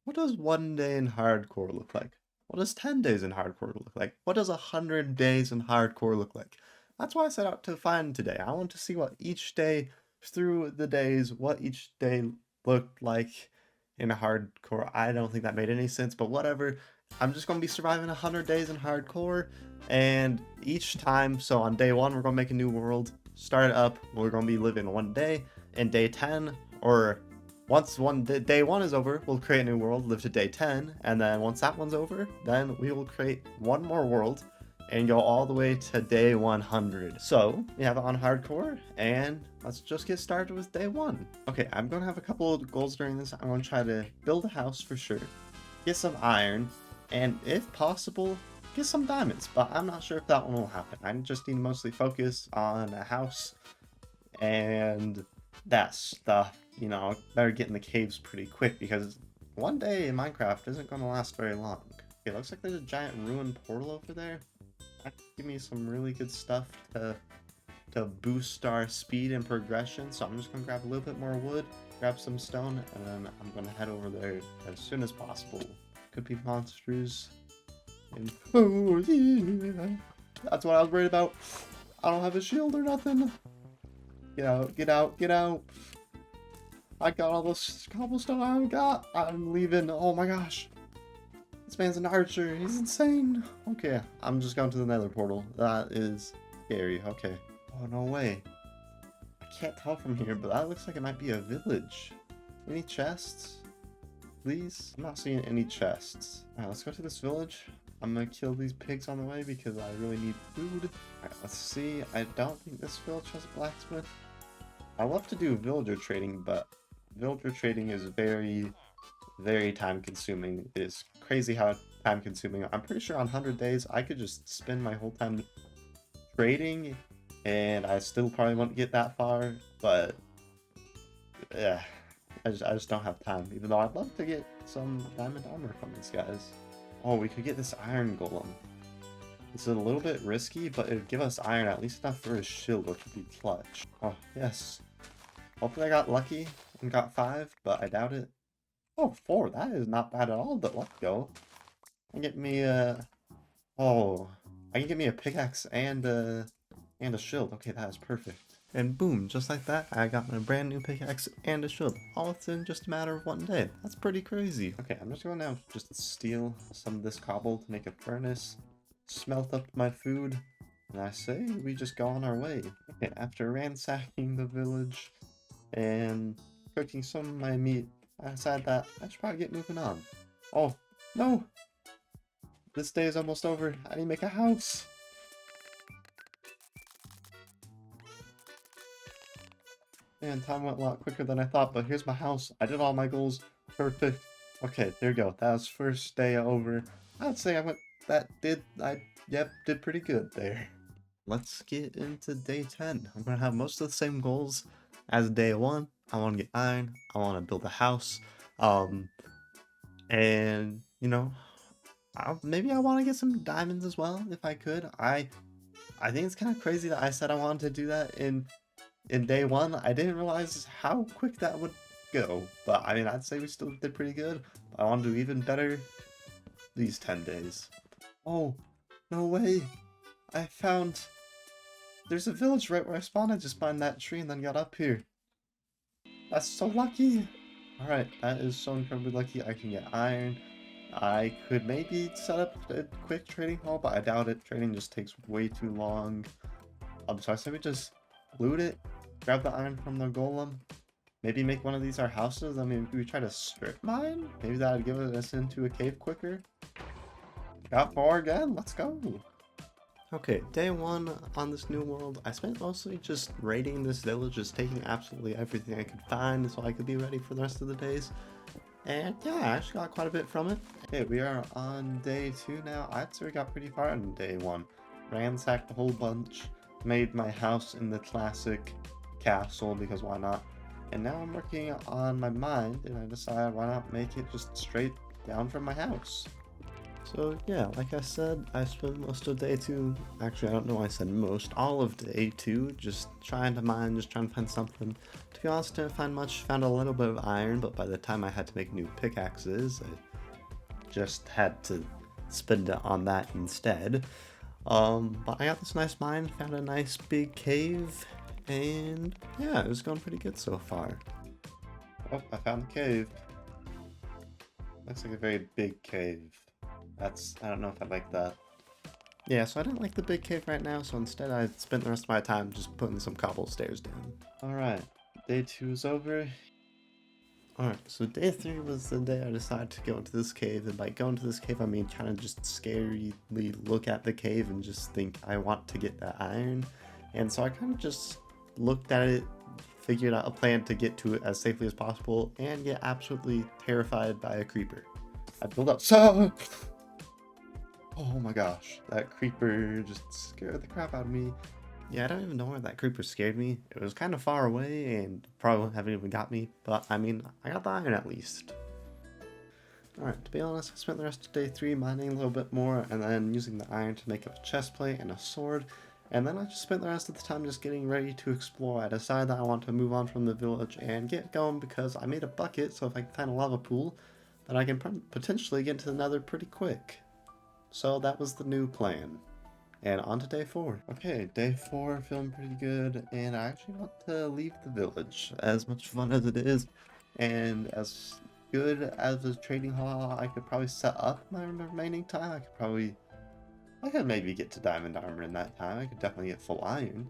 What does 1 day in hardcore look like? What does 10 days in hardcore look like? What does 100 days in hardcore look like? That's why I set out to find today. I want to see what each day through the days, what each day looked like in hardcore. I don't think that made any sense, but whatever. I'm just going to be surviving 100 days in hardcore, and each time, so on day 1, we're going to make a new world, start it up, we're going to be living 1 day, and day 10, or once day 1 is over, we'll create a new world, live to day 10, and then once that one's over, then we will create one more world and go all the way to day 100. So we have it on hardcore, and let's just get started with day 1. Okay, I'm gonna have a couple of goals during this. I'm gonna try to build a house for sure, get some iron, and if possible, get some diamonds, but I'm not sure if that one will happen. I just need to mostly focus on a house and that stuff. Better get in the caves pretty quick because 1 day in Minecraft isn't going to last very long. Okay, looks like there's a giant ruined portal over there. That could give me some really good stuff to boost our speed and progression. So I'm just going to grab a little bit more wood, grab some stone, and then I'm going to head over there as soon as possible. Could be monsters. And oh yeah, that's what I was worried about. I don't have a shield or nothing. Get out, get out, get out. I got all this cobblestone I've got. I'm leaving. Oh my gosh. This man's an archer. He's insane. Okay, I'm just going to the nether portal. That is scary. Okay. Oh, no way. I can't tell from here, but that looks like it might be a village. Any chests? Please? I'm not seeing any chests. Alright, let's go to this village. I'm gonna kill these pigs on the way because I really need food. Alright, let's see. I don't think this village has a blacksmith. I love to do villager trading, but villager trading is very, very time consuming. It's crazy how time consuming. I'm pretty sure on 100 days I could just spend my whole time trading and I still probably won't get that far, but yeah, I just don't have time, even though I'd love to get some diamond armor from these guys. Oh, we could get this iron golem. It's a little bit risky, but it'd give us iron, at least enough for a shield, which would be clutch. Oh, yes. Hopefully I got lucky and got 5, but I doubt it. Oh, 4, that is not bad at all, but let's go. I get me oh, I can get me a pickaxe and a shield. Okay, that is perfect. And boom, just like that, I got my brand new pickaxe and a shield, all within just a matter of 1 day. That's pretty crazy. Okay, I'm just going to now just steal some of this cobble to make a furnace, smelt up my food, and I say we just go on our way. Okay, after ransacking the village and cooking some of my meat, I decided that I should probably get moving on. Oh, no! This day is almost over. I need to make a house. Man, time went a lot quicker than I thought, but here's my house. I did all my goals. Perfect. Okay, there you go. That was first day over. I'd say did pretty good there. Let's get into day 10. I'm gonna have most of the same goals as day 1. I want to get iron. I want to build a house. And maybe I want to get some diamonds as well if I could. I think it's kind of crazy that I said I wanted to do that in day 1. I didn't realize how quick that would go, but I mean, I'd say we still did pretty good. I want to do even better these 10 days. Oh, no way. There's a village right where I spawned. I just climbed that tree and then got up here. That's so lucky. Alright, that is so incredibly lucky. I can get iron. I could maybe set up a quick trading hall, but I doubt it. Trading just takes way too long. So I say we just loot it, grab the iron from the golem, maybe make one of these our houses. I mean, we try to strip mine? Maybe that would give us into a cave quicker. Got 4 again, let's go. Okay, day 1 on this new world. I spent mostly just raiding this village, just taking absolutely everything I could find so I could be ready for the rest of the days. And yeah, I actually got quite a bit from it. Okay, we are on day 2 now. I'd say we got pretty far on day 1. Ransacked a whole bunch, made my house in the classic castle because why not? And now I'm working on my mind and I decided why not make it just straight down from my house. So yeah, like I said, I spent most of day two, actually I don't know why I said most, all of day two, just trying to mine, just trying to find something. To be honest, didn't find much, found a little bit of iron, but by the time I had to make new pickaxes, I just had to spend it on that instead. But I got this nice mine, found a nice big cave, and yeah, it was going pretty good so far. Oh, I found the cave. Looks like a very big cave. I don't know if I like that. Yeah, so I didn't like the big cave right now, so instead I spent the rest of my time just putting some cobble stairs down. Alright, day 2 is over. Alright, so day 3 was the day I decided to go into this cave, and by going to this cave I mean kind of just scarily look at the cave and just think I want to get that iron. And so I kind of just looked at it, figured out a plan to get to it as safely as possible, and get absolutely terrified by a creeper. I built up so... Oh my gosh, that creeper just scared the crap out of me. Yeah, I don't even know why that creeper scared me. It was kind of far away and probably haven't even got me, but I mean, I got the iron at least. Alright, to be honest, I spent the rest of day 3 mining a little bit more and then using the iron to make up a chest plate and a sword. And then I just spent the rest of the time just getting ready to explore. I decided that I want to move on from the village and get going because I made a bucket, so if I can find a lava pool, then I can potentially get to the nether pretty quick. So that was the new plan. And on to day 4. Okay, day 4, feeling pretty good, and I actually want to leave the village. As much fun as it is, and as good as a trading hall I could probably set up my remaining time, I could maybe get to diamond armor in that time. I could definitely get full iron.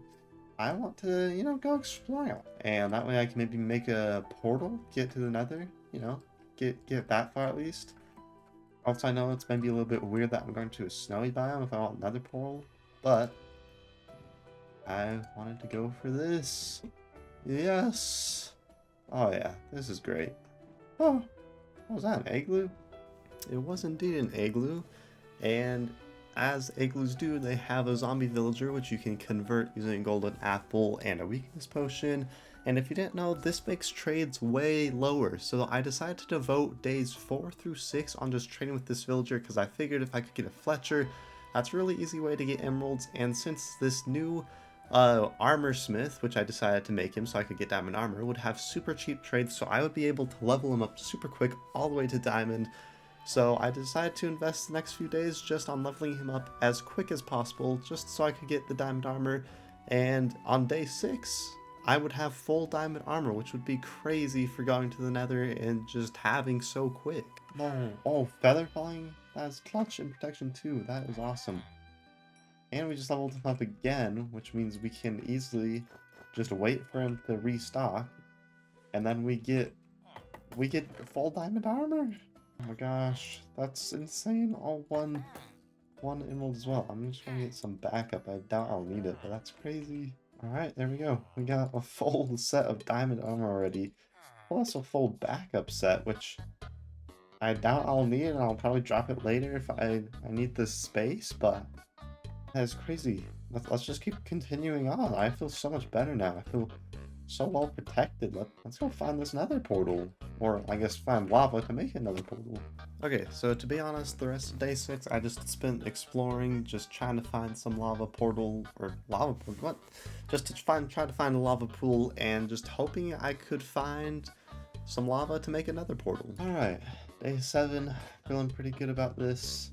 I want to, you know, go explore. And that way I can maybe make a portal, get to the nether, you know, get that far at least. Also, I know it's maybe a little bit weird that I'm going to a snowy biome if I want another portal, but I wanted to go for this. Yes! Oh yeah, this is great. Oh, what was that, an igloo? It was indeed an igloo, and as igloos do, they have a zombie villager which you can convert using a golden apple and a weakness potion. And if you didn't know, this makes trades way lower, so I decided to devote days 4 through 6 on just trading with this villager because I figured if I could get a Fletcher, that's a really easy way to get emeralds. And since this new armor smith, which I decided to make him so I could get diamond armor, would have super cheap trades, so I would be able to level him up super quick all the way to diamond. So I decided to invest the next few days just on leveling him up as quick as possible, just so I could get the diamond armor. And on day 6, I would have full diamond armor, which would be crazy for going to the nether and just having so quick. No. Oh, feather falling? That's clutch and protection too. That is awesome. And we just leveled him up again, which means we can easily just wait for him to restock. And then we get full diamond armor. Oh my gosh, that's insane. All one emerald as well. I'm just gonna get some backup. I doubt I'll need it, but that's crazy. Alright, there we go. We got a full set of diamond armor already. Plus a full backup set, which I doubt I'll need, and I'll probably drop it later if I need this space, but that's crazy. Let's just keep continuing on. I feel so much better now. I feel so well protected. Let's go find this nether portal. Or, I guess, find lava to make another portal. Okay, so to be honest, the rest of day 6, I just spent exploring, just trying to find some lava portal, or lava pool, what? Just to try to find a lava pool, and just hoping I could find some lava to make another portal. Alright, day 7, feeling pretty good about this.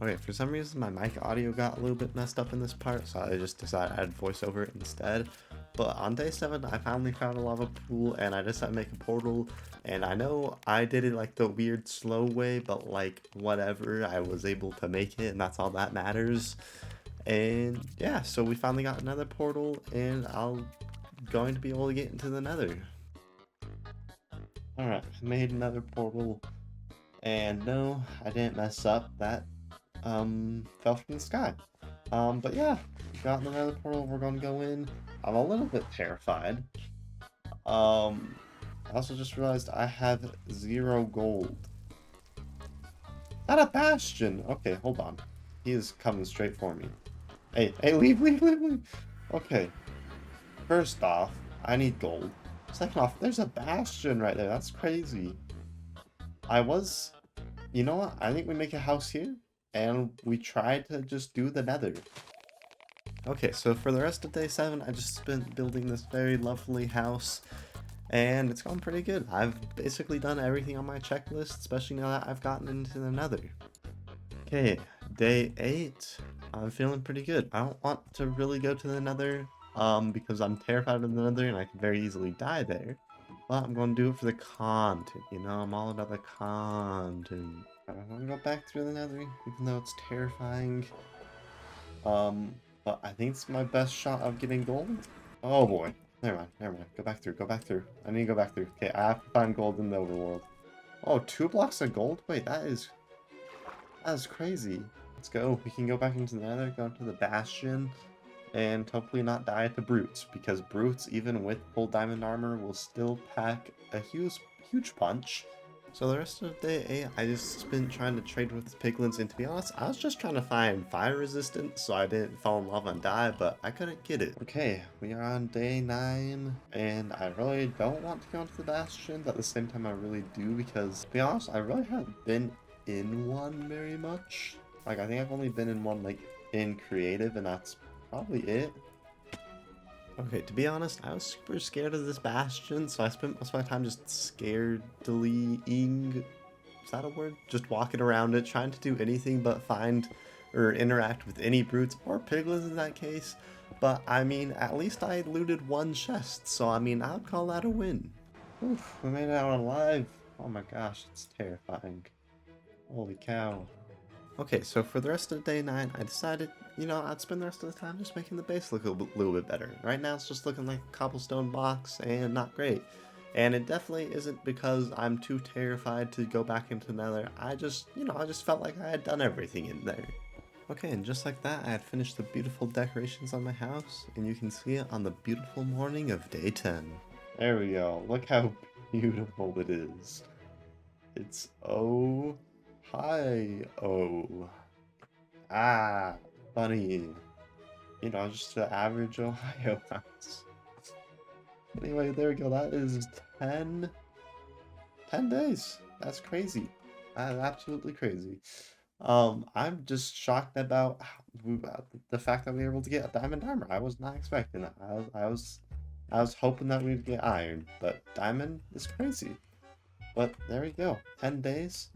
Okay, for some reason my mic audio got a little bit messed up in this part, so I just decided I'd voice over it instead. But on day 7, I finally found a lava pool, and I decided to make a portal. And I know I did it like the weird slow way, but like whatever, I was able to make it, and that's all that matters. And yeah, so we finally got another portal, and I'm going to be able to get into the nether. Alright, I made another portal, and no, I didn't mess up. That fell from the sky. But yeah, got another portal. We're gonna go in. I'm a little bit terrified. I also just realized I have 0 gold. Not a bastion. Okay, hold on. He is coming straight for me. Hey, leave. Okay. First off, I need gold. Second off, there's a bastion right there. That's crazy. You know what? I think we make a house here. and we tried to just do the nether. Okay, so for the rest of day 7, I just spent building this very lovely house, and it's gone pretty good. I've basically done everything on my checklist, especially now that I've gotten into the nether. Okay, day 8, I'm feeling pretty good. I don't want to really go to the nether, because I'm terrified of the nether and I could very easily die there. But I'm going to do it for the content, you know, I'm all about the content. I don't want to go back through the nether, even though it's terrifying. But I think it's my best shot of getting gold. Oh boy. Never mind, never mind. Go back through, go back through. I need to go back through. Okay, I have to find gold in the overworld. Oh, 2 blocks of gold? Wait, that is crazy. Let's go. We can go back into the nether, go into the bastion, and hopefully not die to brutes, because brutes, even with full diamond armor, will still pack a huge punch. So the rest of day 8, I just been trying to trade with piglins, and to be honest, I was just trying to find fire resistance so I didn't fall in lava and die, but I couldn't get it. Okay, we are on day 9, and I really don't want to go into the bastions. At the same time, I really do, because to be honest, I really haven't been in one very much. Like, I think I've only been in one, like, in creative, and that's probably it. Okay, to be honest, I was super scared of this bastion, so I spent most of my time just scaredly-ing, is that a word? Just walking around it, trying to do anything but find or interact with any brutes, or piglins in that case. But, I mean, at least I looted 1 chest, so I mean, I would call that a win. Oof, we made it out alive. Oh my gosh, it's terrifying. Holy cow. Okay, so for the rest of day 9, I decided, you know, I'd spend the rest of the time just making the base look a little bit better. Right now it's just looking like a cobblestone box and not great. And it definitely isn't because I'm too terrified to go back into Nether. I just, you know, I just felt like I had done everything in there. Okay, and just like that, I had finished the beautiful decorations on my house, and you can see it on the beautiful morning of day 10. There we go. Look how beautiful it is. It's oh. Hi, oh. Ah, funny. You know, just the average Ohio house. Anyway, there we go. That is 10 days. That's crazy. That's absolutely crazy. I'm just shocked about the fact that we were able to get a diamond armor. I was not expecting that. I was hoping that we'd get iron, but diamond is crazy. But there we go. 10 days.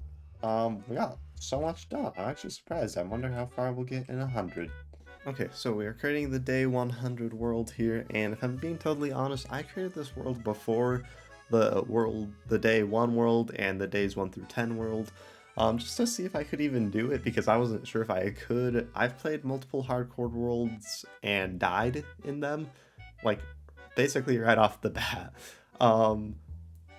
We got so much done. I'm actually surprised. I wonder how far we'll get in 100. Okay, so we are creating the day 100 world here, and if I'm being totally honest, I created this world before the day 1 world and the days 1 through 10 world, just to see if I could even do it, because I wasn't sure if I could. I've played multiple hardcore worlds and died in them, like, basically right off the bat.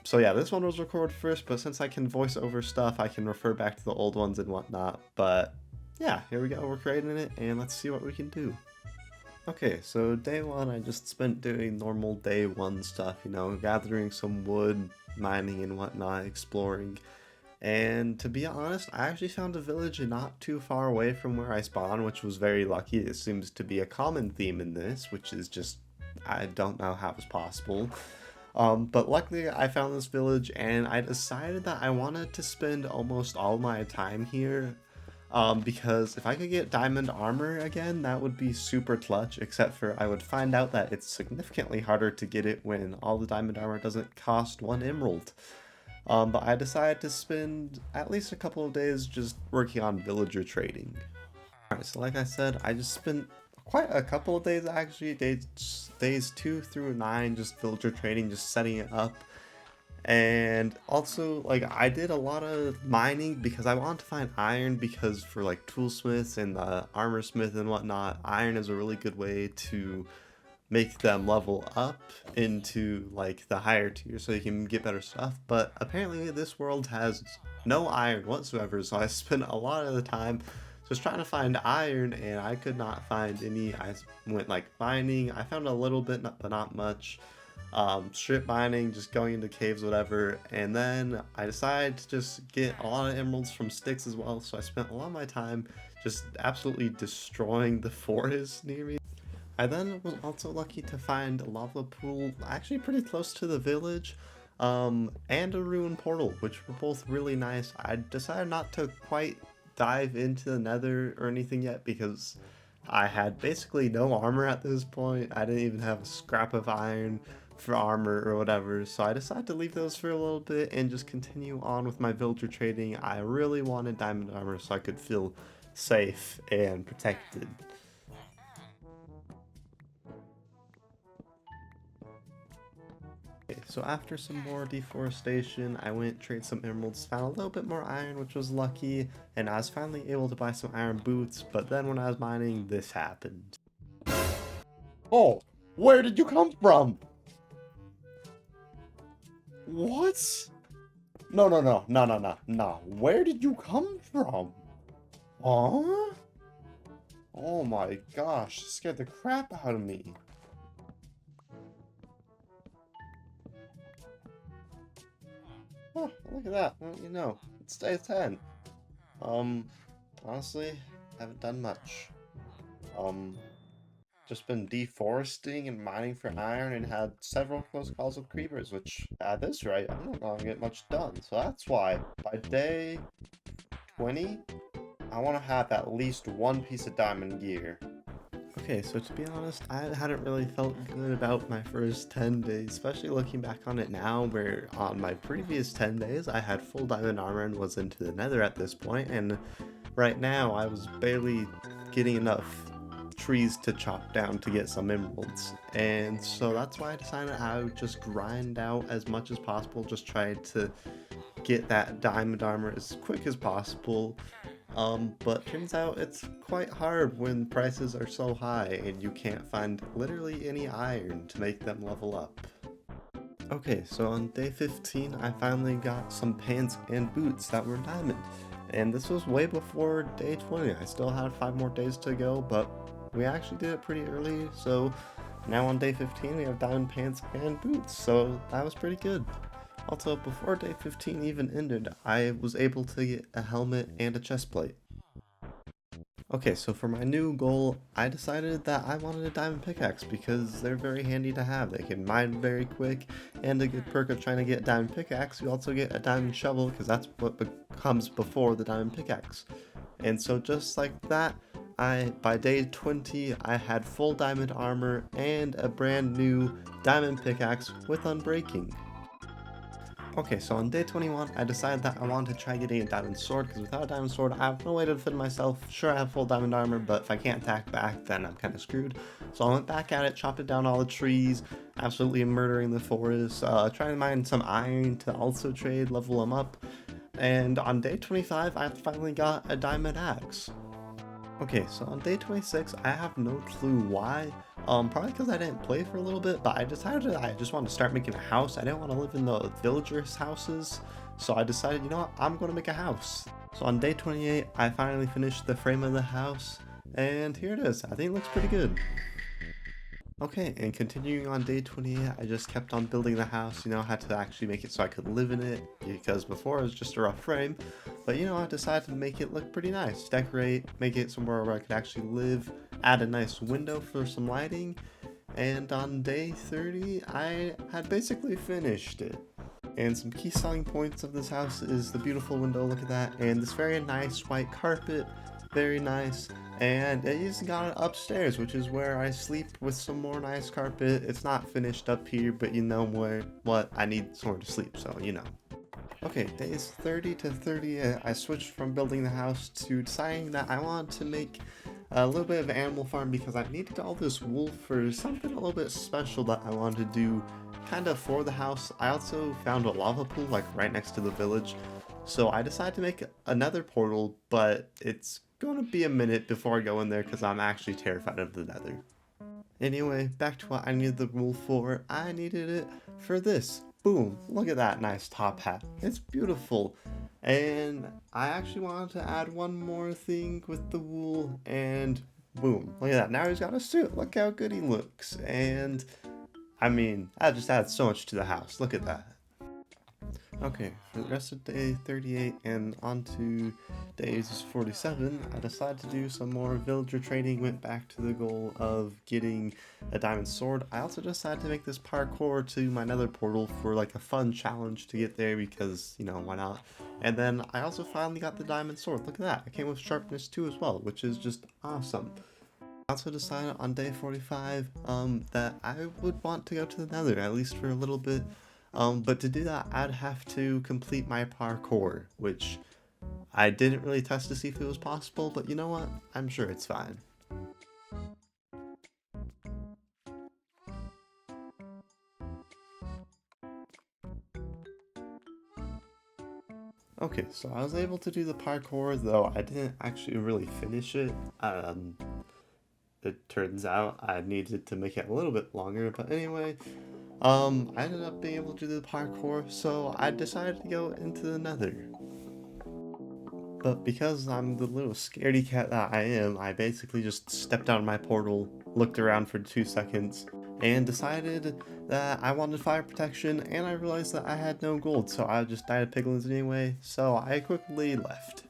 So yeah, this one was recorded first, but since I can voice over stuff, I can refer back to the old ones and whatnot. But yeah, here we go, we're creating it, and let's see what we can do. Okay, so day 1, I just spent doing normal day 1 stuff, you know, gathering some wood, mining and whatnot, exploring. And to be honest, I actually found a village not too far away from where I spawned, which was very lucky. It seems to be a common theme in this, which is just, I don't know how it's possible. But luckily I found this village, and I decided that I wanted to spend almost all my time here, because if I could get diamond armor again, that would be super clutch, except for I would find out that it's significantly harder to get it when all the diamond armor doesn't cost 1 emerald. But I decided to spend at least a couple of days just working on villager trading. Alright, so like I said, I just spent quite a couple of days actually, days 2 through 9, just villager trading, just setting it up. And also, like, I did a lot of mining because I wanted to find iron, because for like toolsmiths and the armor smith and whatnot, iron is a really good way to make them level up into like the higher tier so you can get better stuff. But apparently this world has no iron whatsoever, so I spent a lot of the time just trying to find iron, and I could not find any. I went like mining, I found a little bit, but not much. Strip mining, just going into caves, whatever, and then I decided to just get a lot of emeralds from sticks as well, so I spent a lot of my time just absolutely destroying the forest near me. I then was also lucky to find a lava pool actually pretty close to the village, and a ruined portal, which were both really nice. I decided not to quite dive into the nether or anything yet because I had basically no armor at this point. I didn't even have a scrap of iron for armor or whatever, so I decided to leave those for a little bit and just continue on with my villager trading. I really wanted diamond armor so I could feel safe and protected. Okay, so after some more deforestation, I went trade some emeralds, found a little bit more iron, which was lucky, and I was finally able to buy some iron boots, but then when I was mining, this happened. Oh, where did you come from? What? No, no, no, no, no, no, no. Where did you come from? Huh? Oh my gosh, it scared the crap out of me. Oh, look at that. Well, you know, it's day 10. Honestly, haven't done much. Um, just been deforesting and mining for iron and had several close calls with creepers, which at this rate, I'm not gonna get much done. So that's why by day 20, I want to have at least one piece of diamond gear. Okay, so to be honest, I hadn't really felt good about my first 10 days, especially looking back on it now, where on my previous 10 days, I had full diamond armor and was into the nether at this point, and right now I was barely getting enough trees to chop down to get some emeralds. And so that's why I decided I would just grind out as much as possible, just try to get that diamond armor as quick as possible. But turns out it's quite hard when prices are so high and you can't find literally any iron to make them level up. Okay, so on day 15, I finally got some pants and boots that were diamond. And this was way before day 20. I still had 5 more days to go, but we actually did it pretty early. So now on day 15, we have diamond pants and boots. So that was pretty good. Also, before day 15 even ended, I was able to get a helmet and a chest plate. Okay, so for my new goal, I decided that I wanted a diamond pickaxe because they're very handy to have. They can mine very quick, and a good perk of trying to get a diamond pickaxe, you also get a diamond shovel because that's what comes before the diamond pickaxe. And so just like that, by day 20, I had full diamond armor and a brand new diamond pickaxe with unbreaking. Okay, so on day 21, I decided that I wanted to try getting a diamond sword, because without a diamond sword, I have no way to defend myself. Sure, I have full diamond armor, but if I can't attack back, then I'm kind of screwed. So I went back at it, chopped down all the trees, absolutely murdering the forest, trying to mine some iron to also trade, level them up. And on day 25, I finally got a diamond axe. Okay, so on day 26, I have no clue why. Probably because I didn't play for a little bit, but I decided I just wanted to start making a house. I didn't want to live in the villagers' houses, so I decided, you know what, I'm going to make a house. So on day 28, I finally finished the frame of the house, and here it is. I think it looks pretty good. Okay, and continuing on day 28, I just kept on building the house, you know, had to actually make it so I could live in it, because before it was just a rough frame, but you know, I decided to make it look pretty nice, decorate, make it somewhere where I could actually live, add a nice window for some lighting, and on day 30, I had basically finished it. And some key selling points of this house is the beautiful window, look at that, and this very nice white carpet, very nice. And it even got it upstairs, which is where I sleep with some more nice carpet. It's not finished up here, but you know what, I need somewhere to sleep, so you know. Okay, days 30 to 38, I switched from building the house to deciding that I wanted to make a little bit of an animal farm because I needed all this wool for something a little bit special that I wanted to do kind of for the house. I also found a lava pool like right next to the village, so I decided to make another portal, but it's gonna be a minute before I go in there because I'm actually terrified of the nether. Anyway, back to what I needed the wool for. I needed it for this. Boom, look at that nice top hat. It's beautiful. And I actually wanted to add one more thing with the wool, and boom, look at that. Now he's got a suit. Look how good he looks. And I mean, that just adds so much to the house. Look at that. Okay, for the rest of day 38 and on to days 47, I decided to do some more villager training, went back to the goal of getting a diamond sword. I also decided to make this parkour to my nether portal for like a fun challenge to get there because, you know, why not? And then I also finally got the diamond sword. Look at that. I came with sharpness 2 as well, which is just awesome. I also decided on day 45 that I would want to go to the nether, at least for a little bit. But to do that, I'd have to complete my parkour, which I didn't really test to see if it was possible, but you know what? I'm sure it's fine. Okay, so I was able to do the parkour, though I didn't actually really finish it. It turns out I needed to make it a little bit longer, but anyway, I ended up being able to do the parkour, so I decided to go into the nether. But because I'm the little scaredy cat that I am, I basically just stepped out of my portal, looked around for 2 seconds, and decided that I wanted fire protection, and I realized that I had no gold, so I just died of piglins anyway, so I quickly left.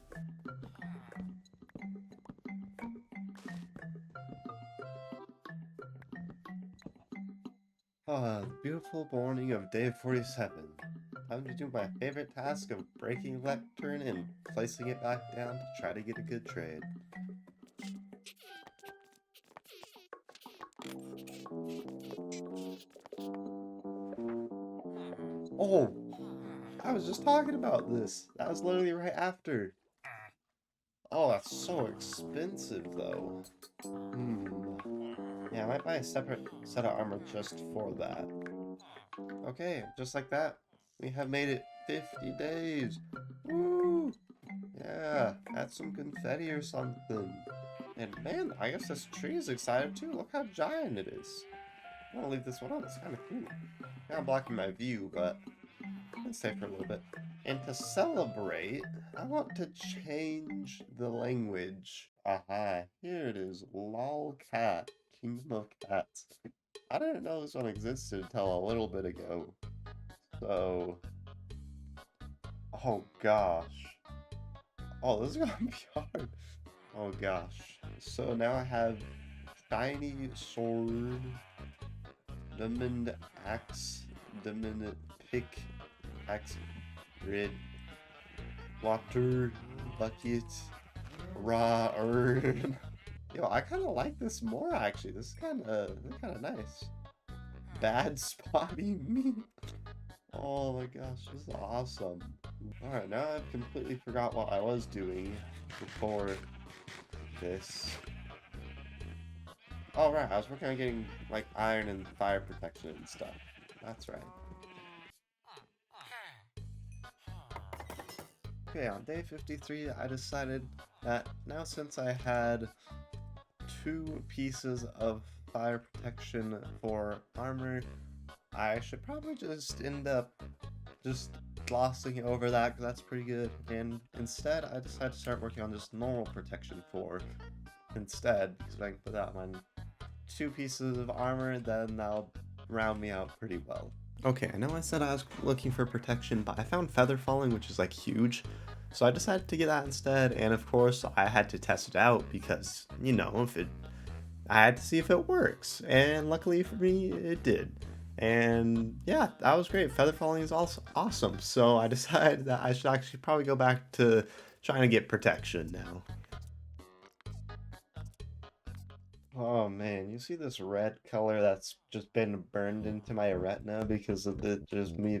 Ah, the beautiful morning of day 47. Time to do my favorite task of breaking lectern and placing it back down to try to get a good trade. Oh, I was just talking about this. That was literally right after. Oh, that's so expensive though. Yeah, I might buy a separate set of armor just for that. Okay, just like that, we have made it 50 days. Woo! Yeah, add some confetti or something. And man, I guess this tree is excited too. Look how giant it is. I'm gonna leave this one on. It's kind of cool. Kind of blocking my view, but let's stay for a little bit. And to celebrate, I want to change the language. Aha, here it is. Lolcat, Kingdom of Cats. I didn't know this one existed until a little bit ago. So, oh gosh. Oh, this is gonna be hard. Oh gosh. So now I have shiny sword, diamond axe, diamond pick, axe, grid, water, bucket, raw urn. Yo, I kind of like this more actually. This is kind of nice. Bad spotty meat. Oh my gosh, this is awesome. Alright, now I've completely forgot what I was doing before this. Oh right, I was working on getting like iron and fire protection and stuff. That's right. Okay, on day 53, I decided that now since I had 2 pieces of fire protection for armor, I should probably just end up just glossing over that because that's pretty good. And instead, I decided to start working on just normal protection 4 instead, because I can put that on 2 pieces of armor, then that'll round me out pretty well. Okay, I know I said I was looking for protection, but I found feather falling, which is like huge. So I decided to get that instead, and of course I had to test it out because, you know, I had to see if it works, and luckily for me, it did. And yeah, that was great. Feather falling is also awesome. So I decided that I should actually probably go back to trying to get protection now. Oh man, you see this red color that's just been burned into my retina because of the just me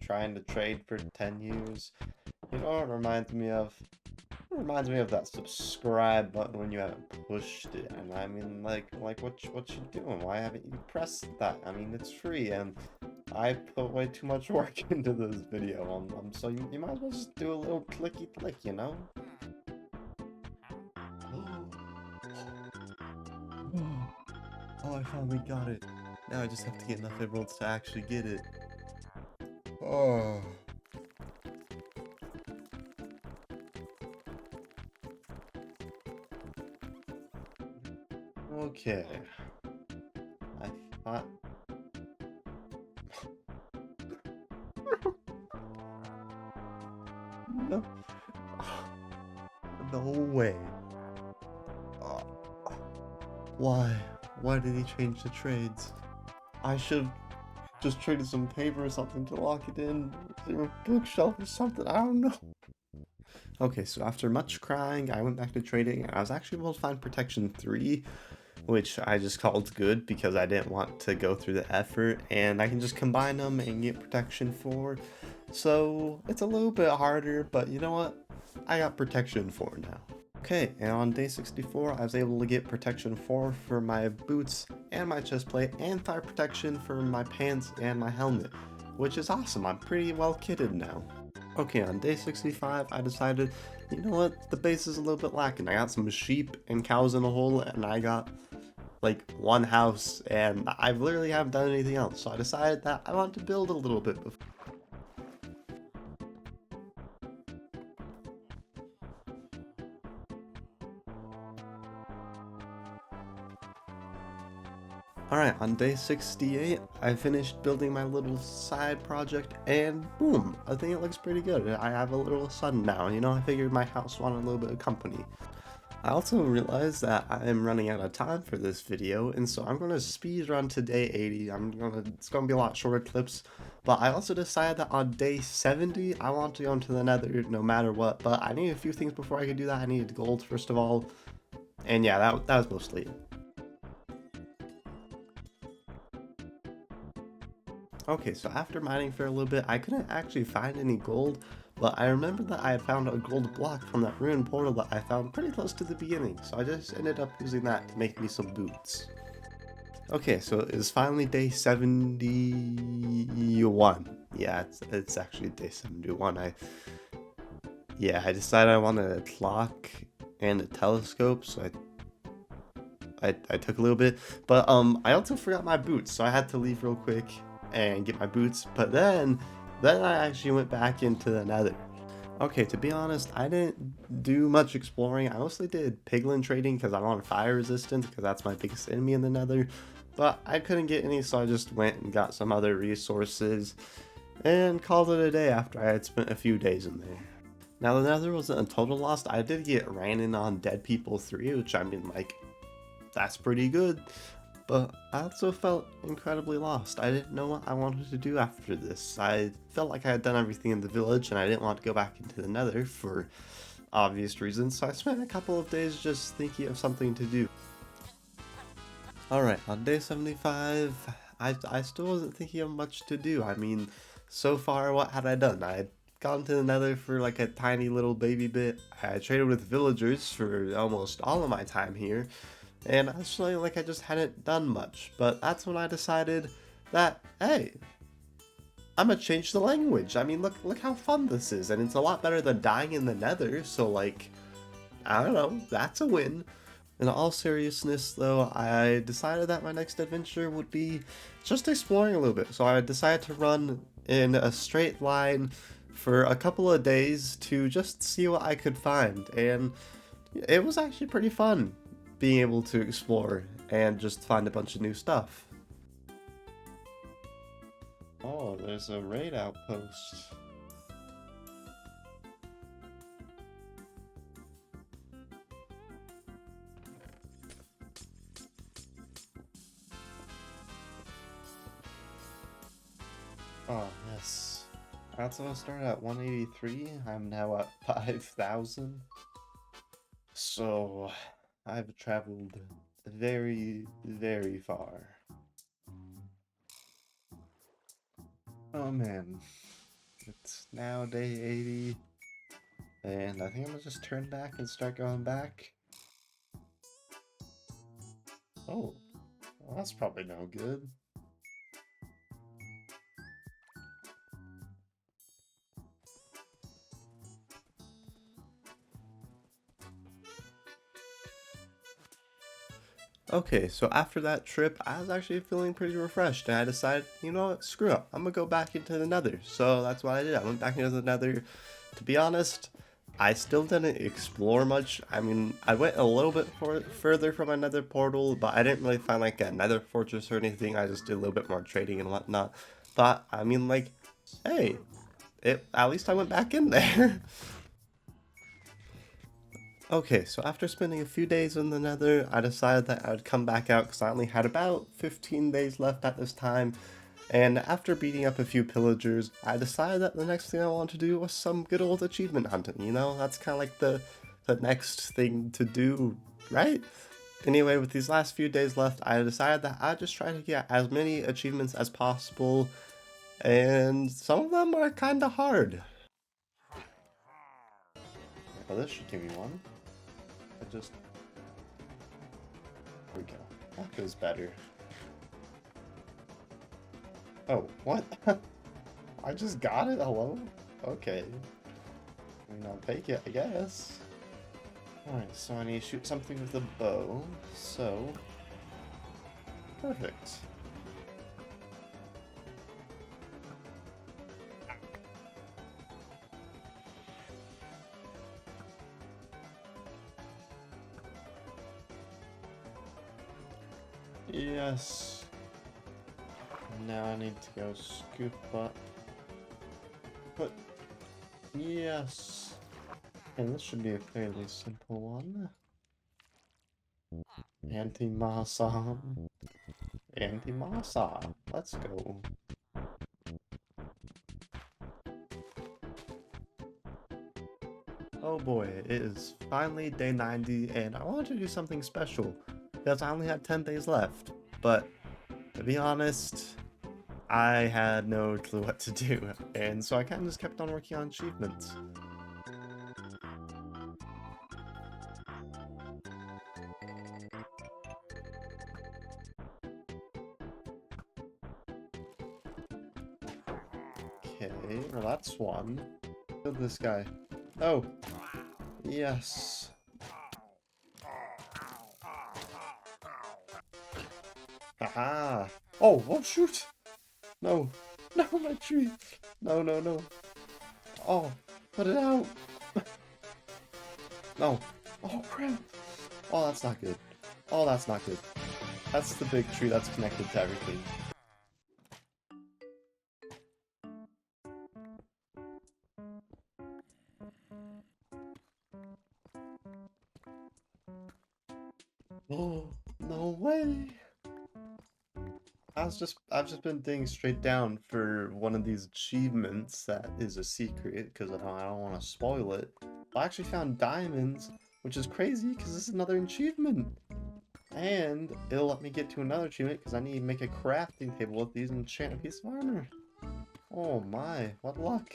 trying to trade for 10 years? You know what it reminds me of? It reminds me of that subscribe button when you haven't pushed it. And I mean like what you doing? Why haven't you pressed that? I mean it's free and I put way too much work into this video. So you might as well just do a little clicky click, you know? Oh, I finally got it. Now I just have to get enough emeralds to actually get it. Oh. Okay. I thought... No way. Uh, why? Why did he change the trades? I should just traded some paper or something to lock it in, or a bookshelf or something, I don't know. Okay, so after much crying, I went back to trading, and I was actually able to find Protection 3, which I just called good because I didn't want to go through the effort, and I can just combine them and get Protection 4. So it's a little bit harder, but you know what? I got Protection 4 now. Okay, and on day 64, I was able to get Protection 4 for my boots and my chest plate, and fire protection for my pants and my helmet, which is awesome. I'm pretty well kitted now. Okay, on day 65, I decided, you know what, the base is a little bit lacking. I got some sheep and cows in a hole, and I got like one house, and I literally haven't done anything else. So I decided that I want to build a little bit before. Alright, on day 68, I finished building my little side project, and boom, I think it looks pretty good. I have a little son now, you know, I figured my house wanted a little bit of company. I also realized that I am running out of time for this video, and so I'm going to speed run to day 80. It's going to be a lot shorter clips, but I also decided that on day 70, I want to go into the nether no matter what, but I need a few things before I could do that. I needed gold first of all, and yeah, that was mostly it. Okay, so after mining for a little bit, I couldn't actually find any gold, but I remember that I had found a gold block from that ruined portal that I found pretty close to the beginning, so I just ended up using that to make me some boots. Okay, so it's finally day 71. Yeah, it's actually day 71. I decided I wanted a clock and a telescope, so I took a little bit, but I also forgot my boots, so I had to leave real quick and get my boots, but then I actually went back into the nether. Okay, to be honest, I didn't do much exploring. I mostly did piglin trading because I wanted fire resistance because that's my biggest enemy in the nether, but I couldn't get any, so I just went and got some other resources and called it a day after I had spent a few days in there. Now the nether wasn't a total loss. I did get ran in on Dead People 3, which I mean, like, that's pretty good. But I also felt incredibly lost. I didn't know what I wanted to do after this. I felt like I had done everything in the village and I didn't want to go back into the nether for obvious reasons, so I spent a couple of days just thinking of something to do. Alright, on day 75, I still wasn't thinking of much to do. I mean, so far, what had I done? I had gone to the nether for like a tiny little baby bit. I traded with villagers for almost all of my time here. And I was feeling like I just hadn't done much, but that's when I decided that, hey, I'm gonna change the language. I mean, look how fun this is, and it's a lot better than dying in the nether, so like, I don't know, that's a win. In all seriousness though, I decided that my next adventure would be just exploring a little bit, so I decided to run in a straight line for a couple of days to just see what I could find, and it was actually pretty fun being able to explore and just find a bunch of new stuff. Oh, there's a raid outpost. Oh, yes. That's when I started at 183. I'm now at 5,000. So, I've traveled very, very far. Oh man, it's now day 80, and I think I'm gonna just turn back and start going back. Oh, well, that's probably no good. Okay, so after that trip, I was actually feeling pretty refreshed, and I decided, you know what, screw up, I'm gonna go back into the nether. So that's what I did. I went back into the nether. To be honest, I still didn't explore much. I mean, I went a little bit further from my nether portal, but I didn't really find like a nether fortress or anything. I just did a little bit more trading and whatnot. But, I mean, like, hey, at least I went back in there. Okay, so after spending a few days in the Nether, I decided that I would come back out because I only had about 15 days left at this time. And after beating up a few pillagers, I decided that the next thing I wanted to do was some good old achievement hunting, you know? That's kind of like the next thing to do, right? Anyway, with these last few days left, I decided that I'd just try to get as many achievements as possible, and some of them are kind of hard. Well, this should give me one. There we go. That feels better. Oh, what? I just got it? Hello? Okay. I mean, I'll take it, I guess. Alright, so I need to shoot something with a bow. So... perfect. Yes. Now I need to go scoop up. But... yes. And this should be a fairly simple one. Anti-Masa. Anti-Masa. Let's go. Oh boy, it is finally day 90 and I wanted to do something special because I only had 10 days left. But to be honest, I had no clue what to do, and so I kind of just kept on working on achievements. Okay, well that's one. Kill this guy. Oh, yes. Aha! Oh, oh shoot! No, no, my tree! No, no, no. Oh, put it out! No. Oh crap! Oh, that's not good. Oh, that's not good. That's the big tree that's connected to everything. Oh, no way! I've just been digging straight down for one of these achievements that is a secret because I don't want to spoil it. I actually found diamonds, which is crazy because this is another achievement. And it'll let me get to another achievement because I need to make a crafting table with these and enchant a piece of armor. Oh my, what luck.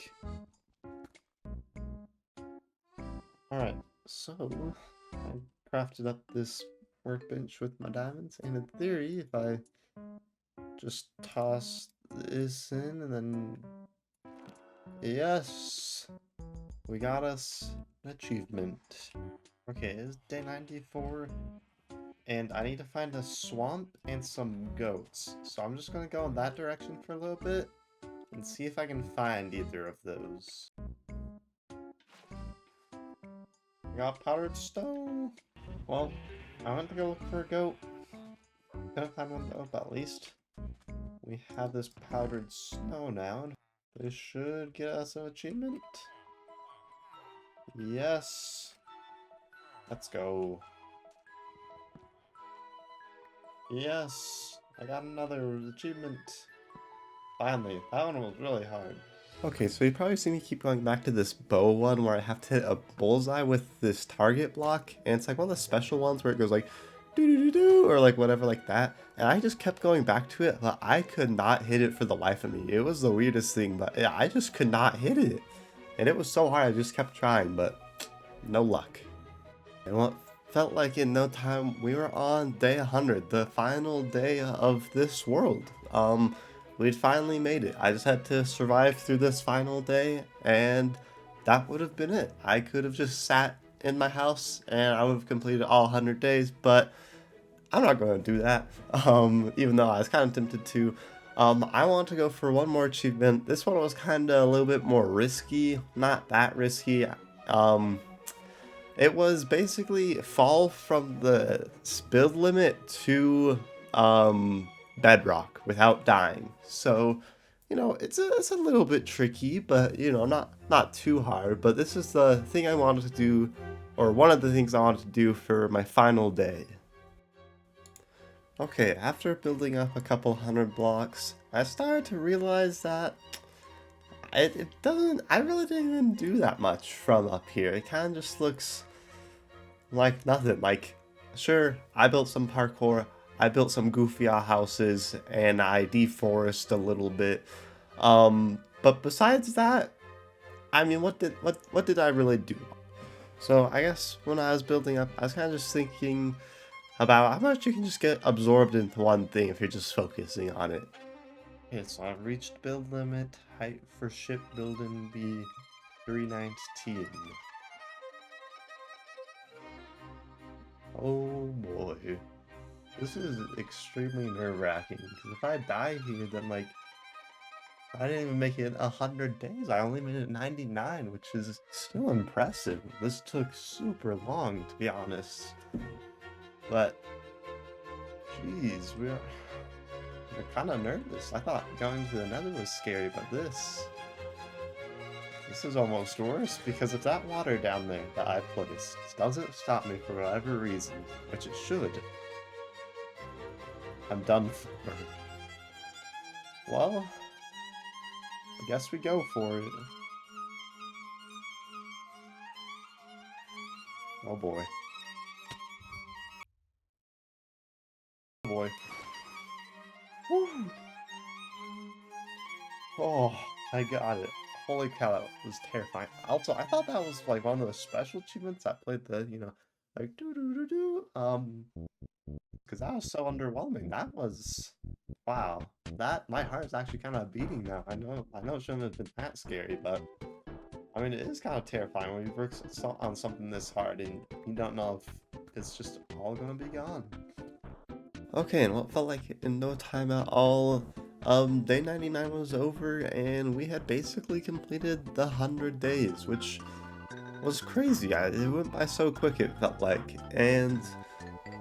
Alright, so I crafted up this workbench with my diamonds, and in theory, if I just toss this in and then... yes! We got us an achievement. Okay, it's day 94, and I need to find a swamp and some goats. So I'm just gonna go in that direction for a little bit and see if I can find either of those. I got powdered stone. Well, I went to go look for a goat. Couldn't find one though, but at least we have this powdered snow now. This should get us an achievement. Yes. Let's go. Yes. I got another achievement. Finally. That one was really hard. Okay, so you probably see me keep going back to this bow one where I have to hit a bullseye with this target block. And it's like one of the special ones where it goes like do or like whatever like that. And I just kept going back to it, but I could not hit it for the life of me. It was the weirdest thing, but yeah, I just could not hit it. And it was so hard, I just kept trying, but no luck. And what felt like in no time, we were on day 100, the final day of this world. We'd finally made it. I just had to survive through this final day, and that would have been it. I could have just sat in my house, and I would have completed all 100 days, but I'm not going to do that, even though I was kind of tempted to. I want to go for one more achievement. This one was kind of a little bit more risky, not that risky. It was basically fall from the speed limit to bedrock without dying. So, you know, it's a little bit tricky, but you know, not too hard. But this is the thing I wanted to do, or one of the things I wanted to do for my final day. Okay, after building up a couple hundred blocks, I started to realize that I really didn't even do that much from up here. It kind of just looks like nothing. Like, sure, I built some parkour, I built some goofy houses, and I deforested a little bit. But besides that, I mean, what did I really do? So I guess when I was building up, I was kind of just thinking about how much you can just get absorbed into one thing if you're just focusing on it. Okay, so I've reached build limit. Height for ship building be 319. Oh boy. This is extremely nerve-wracking, because if I die here, then like, I didn't even make it 100 days. I only made it 99, which is still impressive. This took super long, to be honest. But, jeez, we're kind of nervous. I thought going to the Nether was scary, but this is almost worse, because if that water down there that I placed doesn't stop me for whatever reason, which it should, I'm done for. Well, I guess we go for it. Oh boy. Oh boy. Woo. Oh, I got it. Holy cow, that was terrifying. Also, I thought that was like one of those special achievements that played the, like doo-doo-doo-doo. Because that was so underwhelming. That was, wow. My heart is actually kind of beating now. I know it shouldn't have been that scary, but I mean, it is kind of terrifying when you work on something this hard and you don't know if it's just all gonna be gone. Okay, and what felt like in no time at all, day 99 was over and we had basically completed the 100 days, which was crazy. It went by so quick, it felt like. And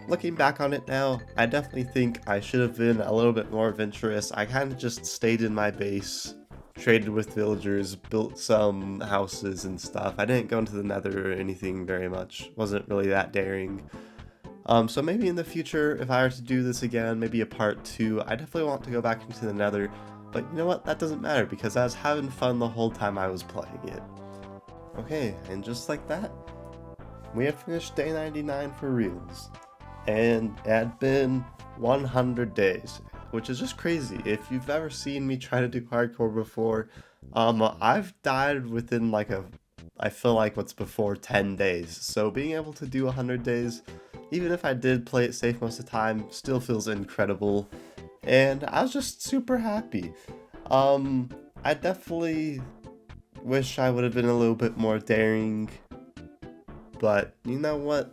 looking back on it now, I definitely think I should have been a little bit more adventurous. I kind of just stayed in my base, traded with villagers, built some houses and stuff. I didn't go into the Nether or anything very much. Wasn't really that daring. So maybe in the future, if I were to do this again, maybe a part 2, I definitely want to go back into the Nether. But you know what? That doesn't matter, because I was having fun the whole time I was playing it. Okay, and just like that, we have finished day 99 for reals. And it had been 100 days, which is just crazy. If you've ever seen me try to do hardcore before, I've died within like I feel like what's before 10 days. So being able to do 100 days, even if I did play it safe most of the time, still feels incredible. And I was just super happy. I definitely wish I would have been a little bit more daring, but you know what?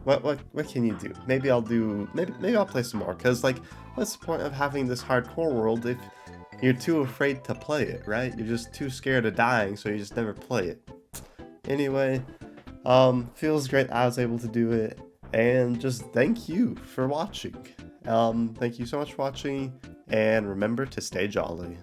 What can you do? Maybe I'll play some more, cause like, what's the point of having this hardcore world if you're too afraid to play it, right? You're just too scared of dying, so you just never play it. Anyway, feels great I was able to do it, and just thank you for watching. Thank you so much for watching, and remember to stay jolly.